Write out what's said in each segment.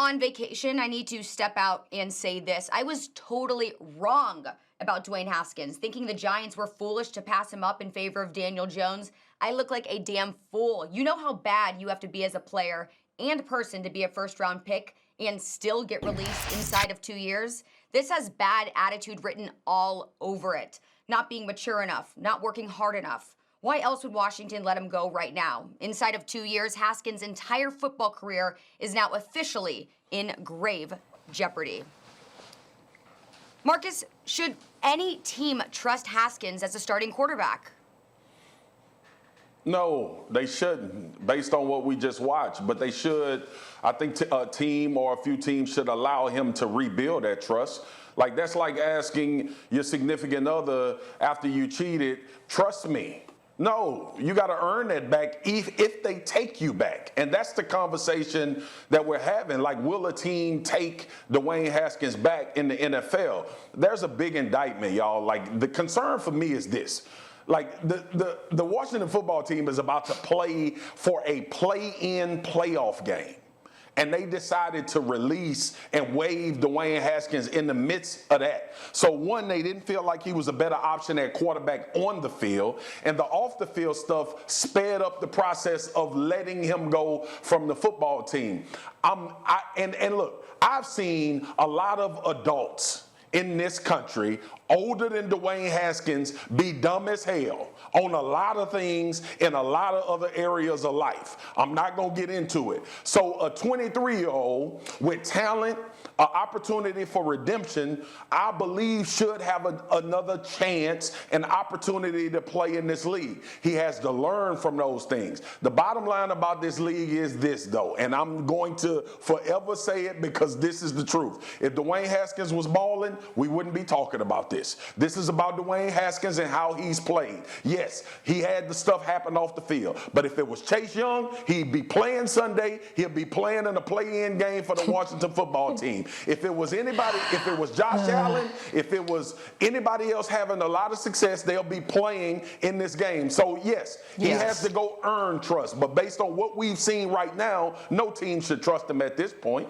on vacation, I need to step out and say this. I was totally wrong about Dwayne Haskins, thinking the Giants were foolish to pass him up in favor of Daniel Jones. I look like a damn fool. You know how bad you have to be as a player and person to be a first-round pick and still get released inside of 2 years? This has bad attitude written all over it. Not being mature enough, not working hard enough. Why else would Washington let him go right now? Inside of 2 years, Haskins' entire football career is now officially in grave jeopardy. Marcus, should any team trust Haskins as a starting quarterback? No, they shouldn't, based on what we just watched. But they should, I think a team or a few teams should allow him to rebuild that trust. Like, that's like asking your significant other after you cheated, trust me. No, you got to earn that back if they take you back. And that's the conversation that we're having. Like, will a team take Dwayne Haskins back in the NFL? There's a big indictment, y'all. Like, the concern for me is this. Like, the Washington football team is about to play for a play-in playoff game. And they decided to release and waive Dwayne Haskins in the midst of that. So, one, they didn't feel like he was a better option at quarterback on the field. And the off-the-field stuff sped up the process of letting him go from the football team. And look, I've seen a lot of adults in this country older than Dwayne Haskins be dumb as hell on a lot of things in a lot of other areas of life. I'm not going to get into it. So a 23-year-old with talent, an opportunity for redemption, I believe should have another chance, an opportunity to play in this league. He has to learn from those things. The bottom line about this league is this, though, and I'm going to forever say it because this is the truth. If Dwayne Haskins was balling, we wouldn't be talking about this. This is about Dwayne Haskins and how he's played. Yes, he had the stuff happen off the field, but if it was Chase Young, he'd be playing Sunday. He'll be playing in a play-in game for the Washington football team. If it was anybody, if it was Josh Allen, if it was anybody else having a lot of success, they'll be playing in this game. So, yes, he has to go earn trust. But based on what we've seen right now, no team should trust him at this point.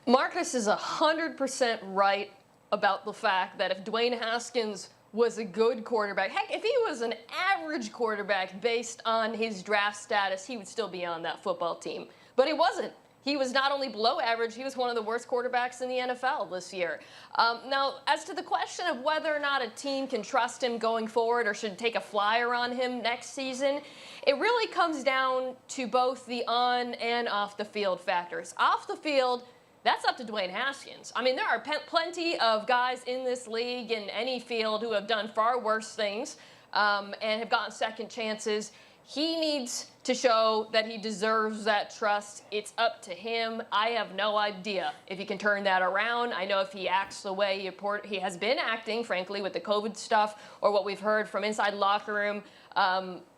Marcus is 100% right about the fact that if Dwayne Haskins was a good quarterback, heck, if he was an average quarterback based on his draft status, he would still be on that football team. But he wasn't. He was not only below average, he was one of the worst quarterbacks in the NFL this year. Now, as to the question of whether or not a team can trust him going forward or should take a flyer on him next season, it really comes down to both the on and off the field factors. Off the field, that's up to Dwayne Haskins. I mean, there are plenty of guys in this league in any field who have done far worse things and have gotten second chances. He needs to show that he deserves that trust. It's up to him. I have no idea if he can turn that around. I know if he acts the way he has been acting, frankly, with the COVID stuff or what we've heard from inside locker room,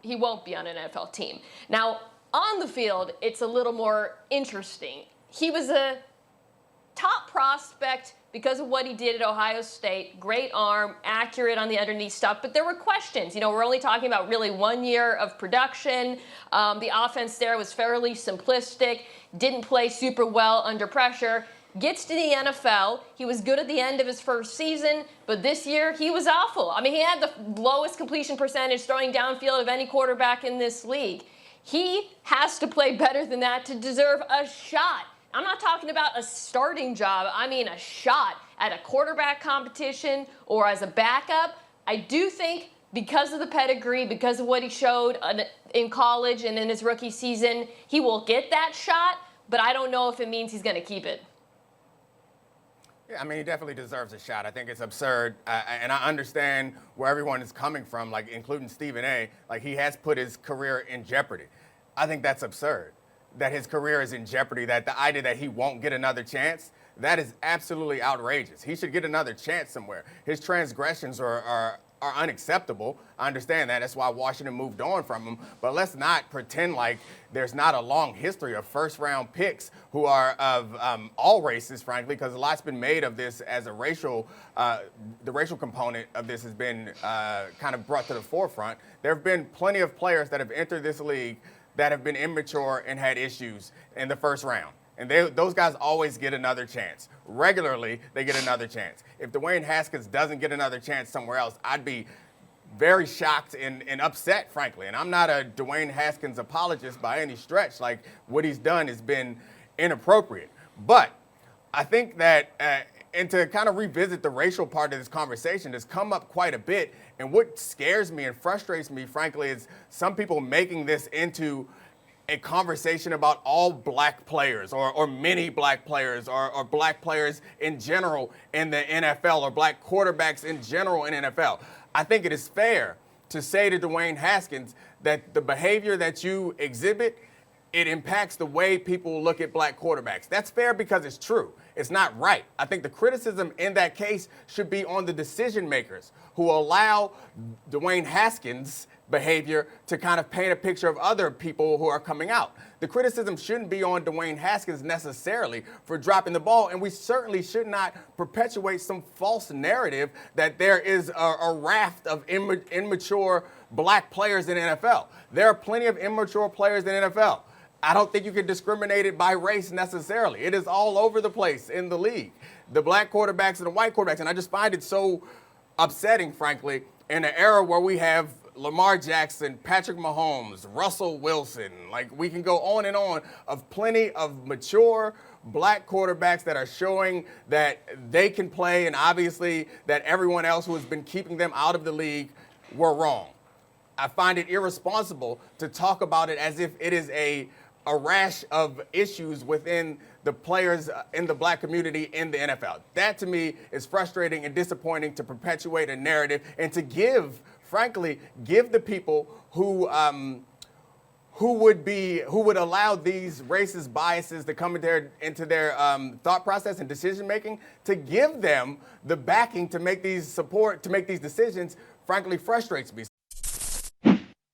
he won't be on an NFL team. Now, on the field, it's a little more interesting. He was a top prospect because of what he did at Ohio State. Great arm, accurate on the underneath stuff, but there were questions. You know, we're only talking about really 1 year of production. The offense there was fairly simplistic, didn't play super well under pressure. Gets to the NFL. He was good at the end of his first season, but this year he was awful. I mean, he had the lowest completion percentage throwing downfield of any quarterback in this league. He has to play better than that to deserve a shot. I'm not talking about a starting job. I mean a shot at a quarterback competition or as a backup. I do think because of the pedigree, because of what he showed in college and in his rookie season, he will get that shot, but I don't know if it means he's going to keep it. Yeah, I mean, he definitely deserves a shot. I think it's absurd, and I understand where everyone is coming from, like including Stephen A. Like, he has put his career in jeopardy. I think that's absurd, that his career is in jeopardy, that the idea that he won't get another chance, that is absolutely outrageous. He should get another chance somewhere. His transgressions are unacceptable. I understand that. That's why Washington moved on from him. But let's not pretend like there's not a long history of first-round picks who are of all races, frankly, because a lot's been made of this as a racial, the racial component of this has been kind of brought to the forefront. There have been plenty of players that have entered this league that have been immature and had issues in the first round. And those guys always get another chance. Regularly, they get another chance. If Dwayne Haskins doesn't get another chance somewhere else, I'd be very shocked and upset, frankly. And I'm not a Dwayne Haskins apologist by any stretch. Like, what he's done has been inappropriate. But I think that, and to kind of revisit the racial part of this conversation, has come up quite a bit. And what scares me and frustrates me, frankly, is some people making this into a conversation about all black players or many black players or black players in general in the NFL or black quarterbacks in general in NFL. I think it is fair to say to Dwayne Haskins that the behavior that you exhibit, it impacts the way people look at black quarterbacks. That's fair because it's true. It's not right. I think the criticism in that case should be on the decision makers who allow Dwayne Haskins' behavior to kind of paint a picture of other people who are coming out. The criticism shouldn't be on Dwayne Haskins necessarily for dropping the ball, and we certainly should not perpetuate some false narrative that there is a raft of immature black players in the NFL. There are plenty of immature players in the NFL. I don't think you can discriminate it by race necessarily. It is all over the place in the league. The black quarterbacks and the white quarterbacks, and I just find it so upsetting, frankly, in an era where we have Lamar Jackson, Patrick Mahomes, Russell Wilson, like we can go on and on of plenty of mature black quarterbacks that are showing that they can play, and obviously that everyone else who has been keeping them out of the league were wrong. I find it irresponsible to talk about it as if it is a rash of issues within the players in the black community in the NFL. That to me is frustrating and disappointing to perpetuate a narrative and to give the people who would allow these racist biases to come into their thought process and decision making, to give them the backing to make these decisions, frankly, frustrates me.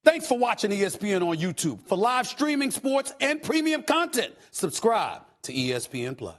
Thanks for watching ESPN on YouTube. For live streaming sports and premium content, subscribe to ESPN Plus.